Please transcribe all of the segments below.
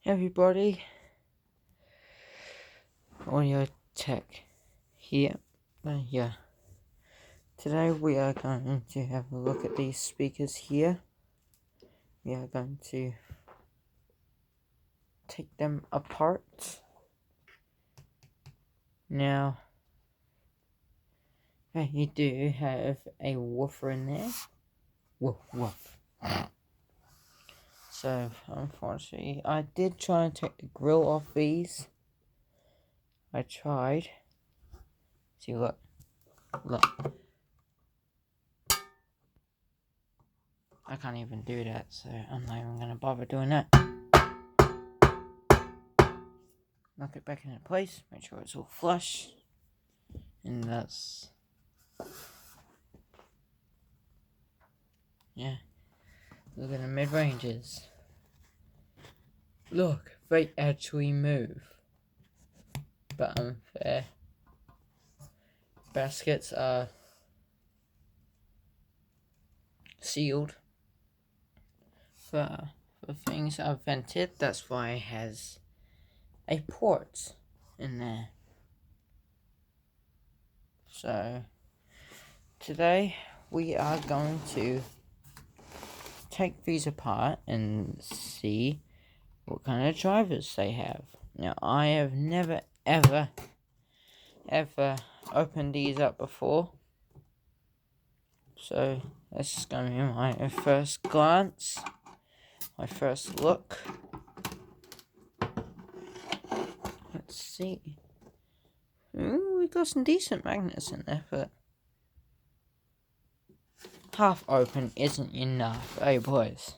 Everybody, Audio Tech here. Today we are going to have a look at these speakers here. We are going to take them apart. Now, you do have a woofer in there. Woof woof. So, unfortunately, I did try and take the grill off these. I tried. See, look. I can't even do that, so I'm not even going to bother doing that. Knock it back into place, make sure it's all flush. And that's... yeah. Look at the mid-ranges. Look, they actually move. But unfair. Baskets are sealed. For things are vented, that's why it has a port in there. So, today we are going to take these apart and see what kind of drivers they have. Now, I have never ever opened these up before, so this is going to be my first glance, my first look. Let's see. Ooh, we got some decent magnets in there, but half open isn't enough, hey boys.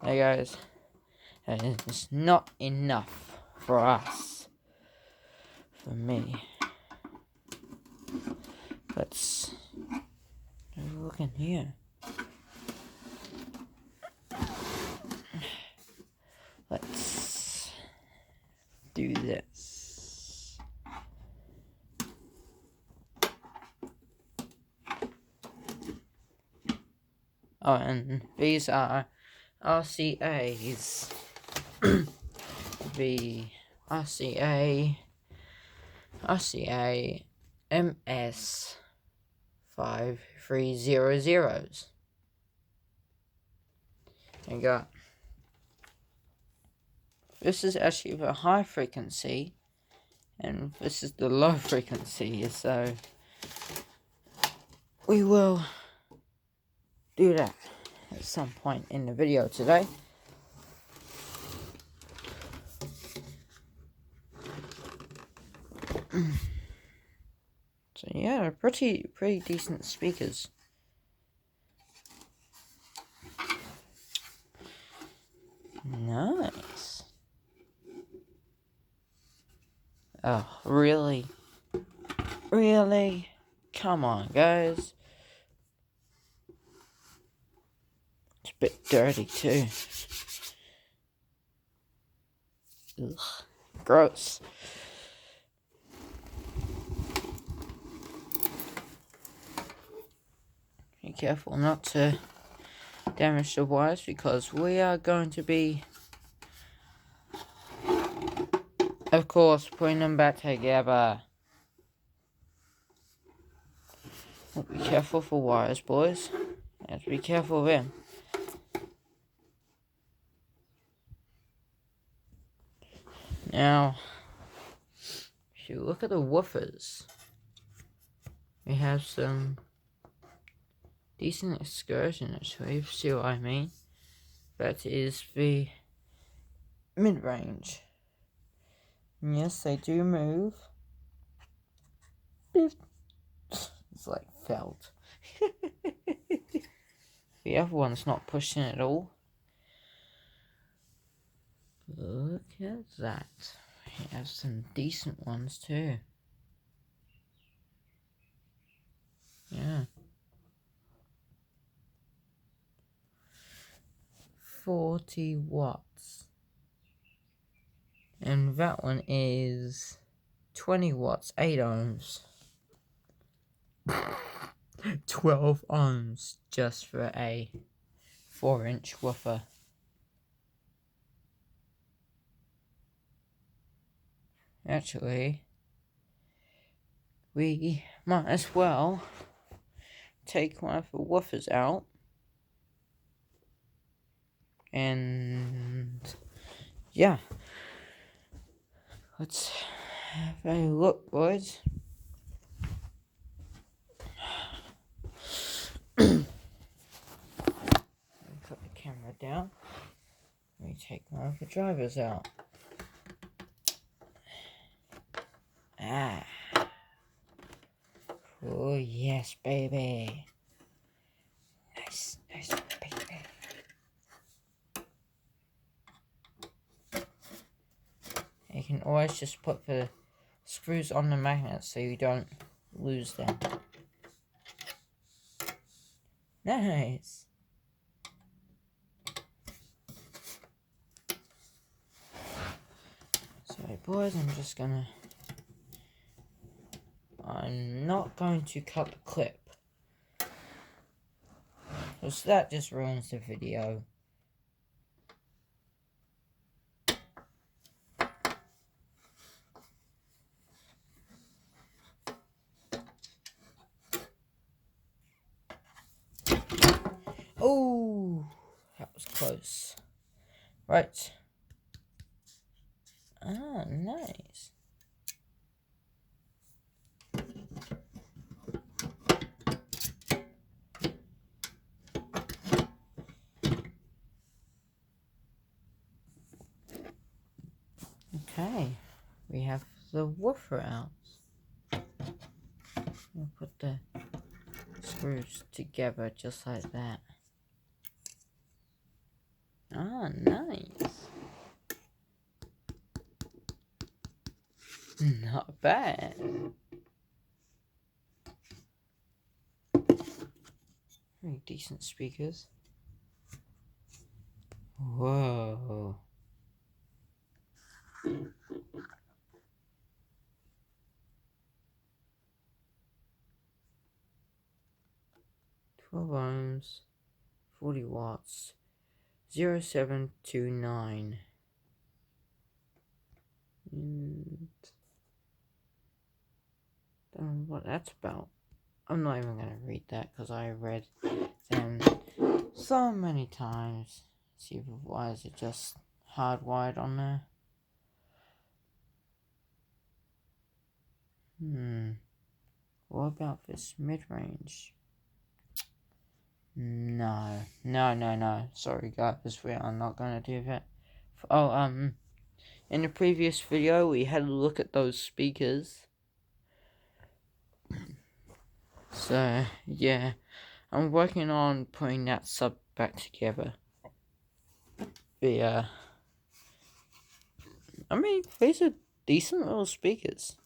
Hey guys, it's not enough for us, for me. Let's have a look in here. Let's do this. Oh, and these are RCAs. The RCA MS 5300s. You got, this is actually the high frequency, and this is the low frequency, so we will do that at some point in the video today. So yeah, pretty decent speakers. Nice. Oh, really? Really? Come on, guys. It's a bit dirty too. Ugh, gross. Be careful not to damage the wires, because we are going to be, of course, putting them back together. Be careful for wires, boys. You have to be careful of them. Now, if you look at the woofers, we have some decent excursion, actually, if you see what I mean. That is the mid-range. Yes, they do move. It's like felt. The other one's not pushing at all. Look at that. We have some decent ones too. Yeah. 40 watts. And that one is 20 watts, 8 ohms. 12 ohms just for a 4-inch woofer. actually, we might as well take one of the woofers out and yeah, let's have a look, boys. Put the camera down. We take one of the drivers out. Oh yes, baby. Nice, baby. You can always just put the screws on the magnets so you don't lose them. Nice. So boys, I'm not going to cut the clip, because that just ruins the video. Oh, that was close. Right. Ah, nice. Okay, we have the woofer out. We'll put the screws together just like that. Ah, nice. Not bad. Very decent speakers. Whoa. Ohms, 40 watts, 0729. And don't know what that's about. I'm not even gonna read that because I read them so many times. See, why is it just hardwired on there? What about this mid-range? No. Sorry guys, we are not gonna do that. Oh, in the previous video we had a look at those speakers. So, yeah, I'm working on putting that sub back together. But, I mean, these are decent little speakers.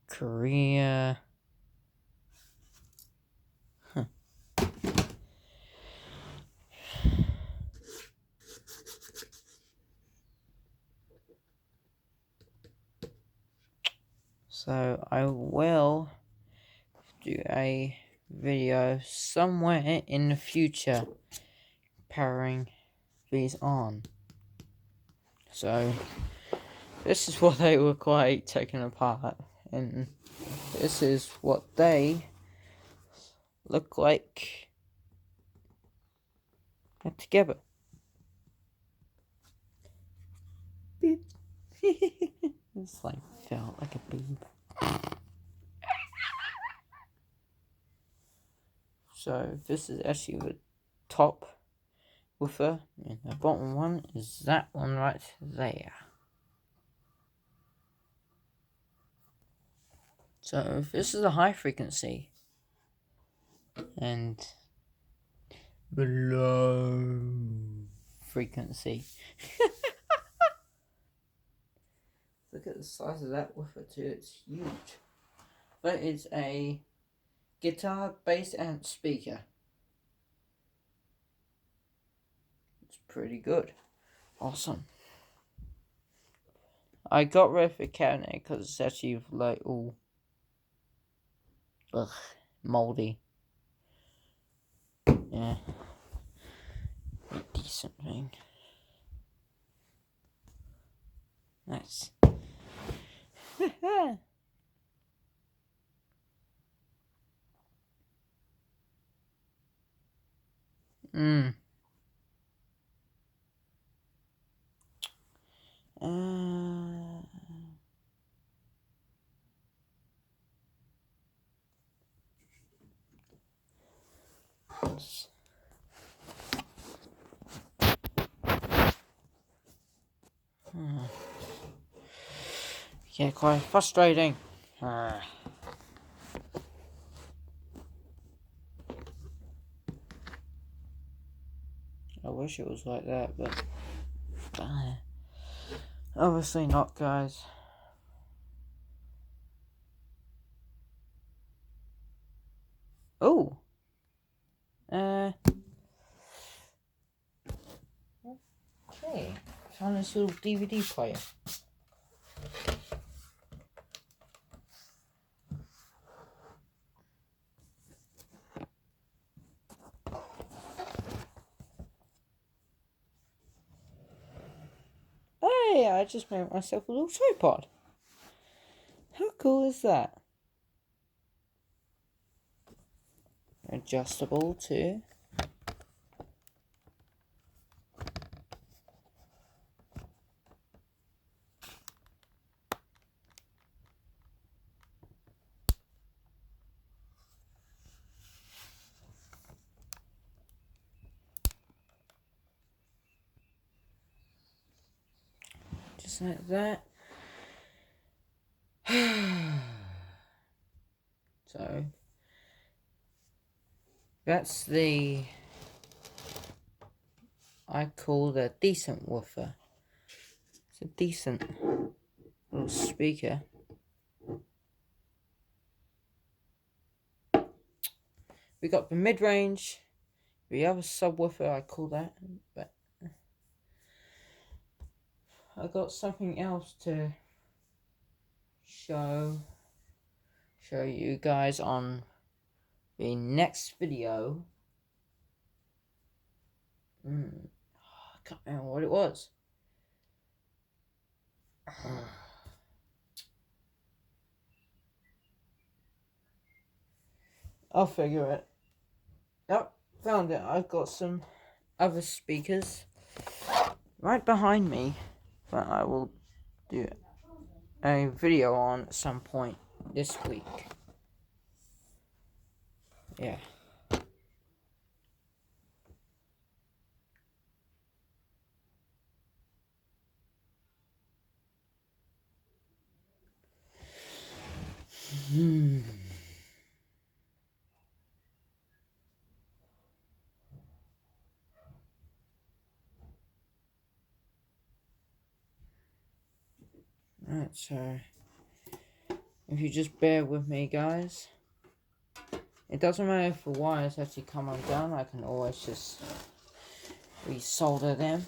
Korea. Huh. So, I will do a video somewhere in the future powering these on. So this is what they look like taken apart, and this is what they look like put together. Beep. It's like felt like a beep. So this is actually the top woofer, and the bottom one is that one right there. So this is a high frequency, and the low frequency. Look at the size of that woofer too, it's huge. That is a guitar, bass amp speaker. It's pretty good. Awesome. I got rid of the cabinet because it's actually like all moldy. Yeah. decent thing. Nice. Mm. Yeah, quite frustrating. I wish it was like that, but obviously not, guys. Oh. Okay. Found this little DVD player. Hey, I just made myself a little tripod. How cool is that? Adjustable too. Just like that. So that's the, I call the decent woofer. It's a decent little speaker. We got the mid-range, the other subwoofer, I call that, but I got something else to show you guys on the next video. I can't remember what it was. I'll figure it. Yep, found it. I've got some other speakers right behind me that I will do a video on at some point this week. Yeah. Right, so if you just bear with me, guys. It doesn't matter if the wires actually come undone, I can always just resolder them.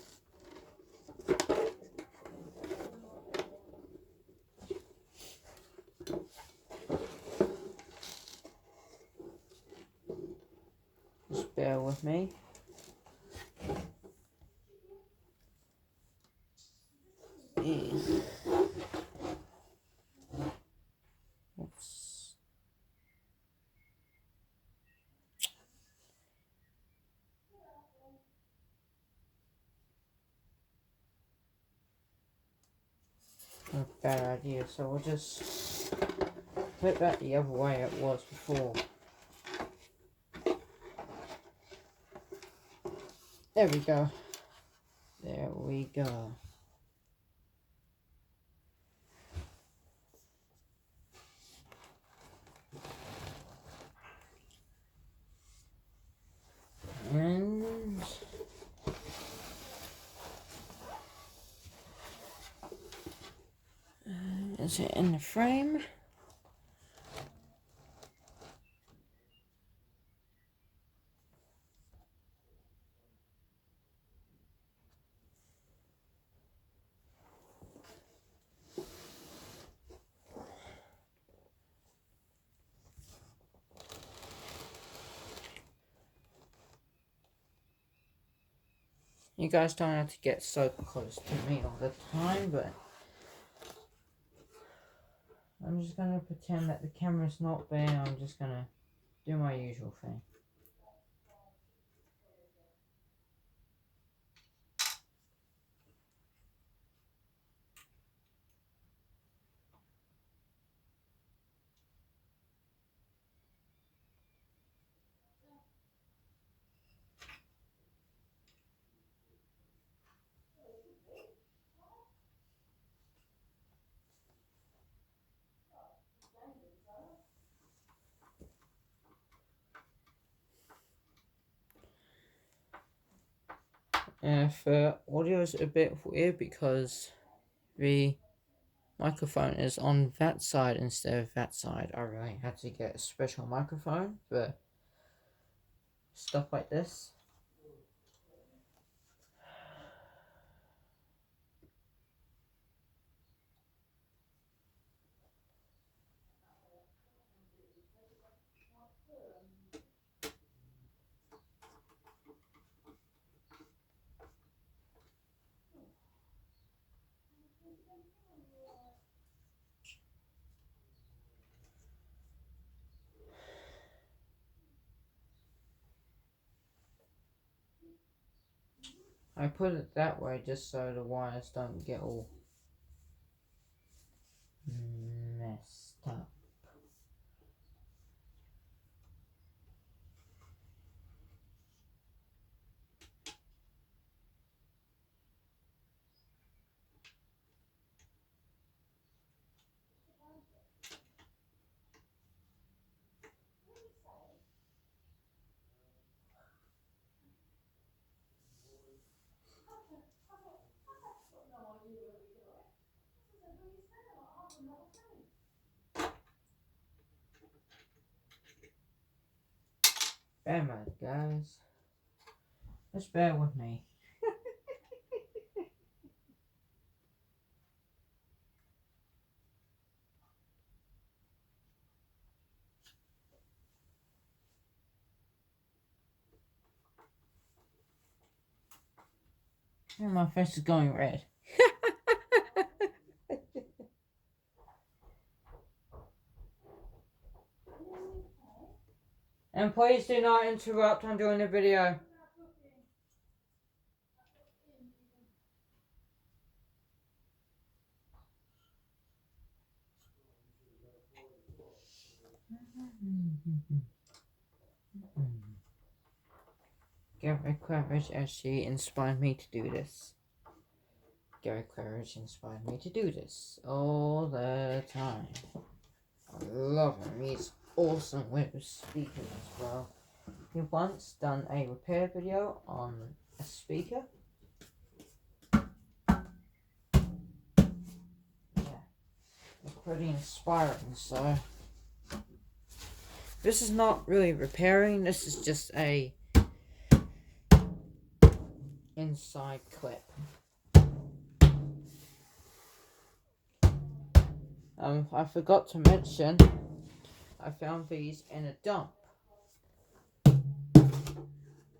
Just bear with me. Oops. A bad idea, so we'll just flip that the other way it was before. There we go. There we go. And is it in the frame? You guys don't have to get so close to me all the time, but I'm just gonna pretend that the camera's not there. I'm just gonna do my usual thing. If audio is a bit weird because the microphone is on that side instead of that side, I really had to get a special microphone for stuff like this. I put it that way just so the wires don't get all messed up. Bear with, guys. Just bear with me. And my face is going red. And please do not interrupt. I'm doing a video. Gary Claridge actually inspired me to do this. Gary Claridge inspired me to do this all the time. I love him. He's awesome with speakers as well. He once done a repair video on a speaker. Yeah, it's pretty inspiring. So this is not really repairing. This is just a inside clip. I forgot to mention, I found these in a dump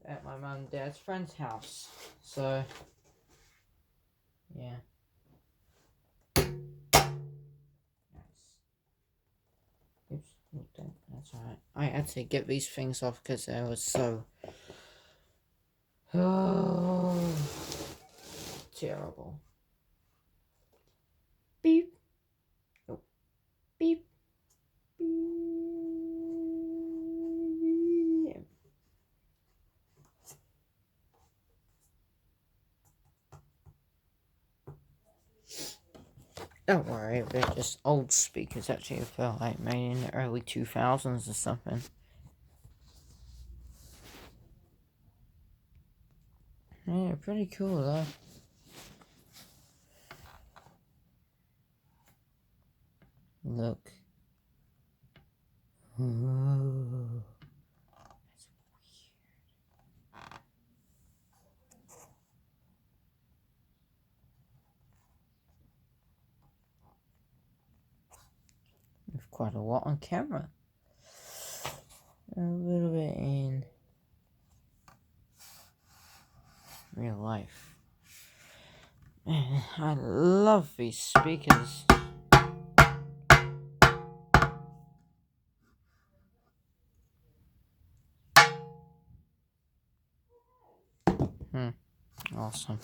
at my mum and dad's friend's house. So, yeah. Nice. Oops, that's alright. I had to get these things off because they were so terrible. Beep. Nope. Beep. Beep. Don't worry, they're just old speakers actually. I felt like made in the early 2000s or something. Yeah, pretty cool though. Look. Ooh. That's weird. There's quite a lot on camera. A little bit in real life. life. Man, I love these speakers. Awesome.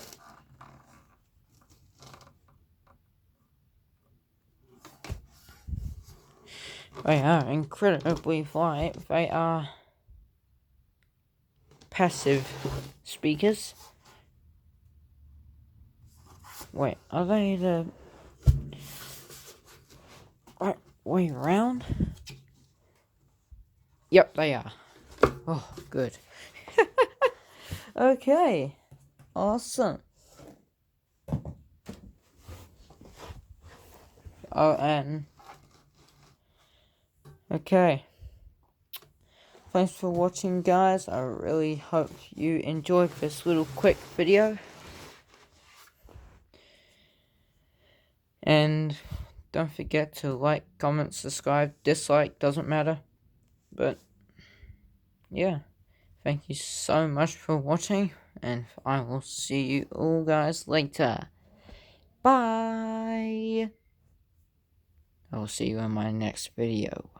They are incredibly light. They are passive speakers. Wait, are they the right way around? Yep, they are. Oh, good. Okay. Awesome. Oh, and okay. Thanks for watching, guys. I really hope you enjoyed this little quick video. And don't forget to like, comment, subscribe, dislike, doesn't matter. But yeah, thank you so much for watching, and I will see you all guys later. Bye! I will see you in my next video.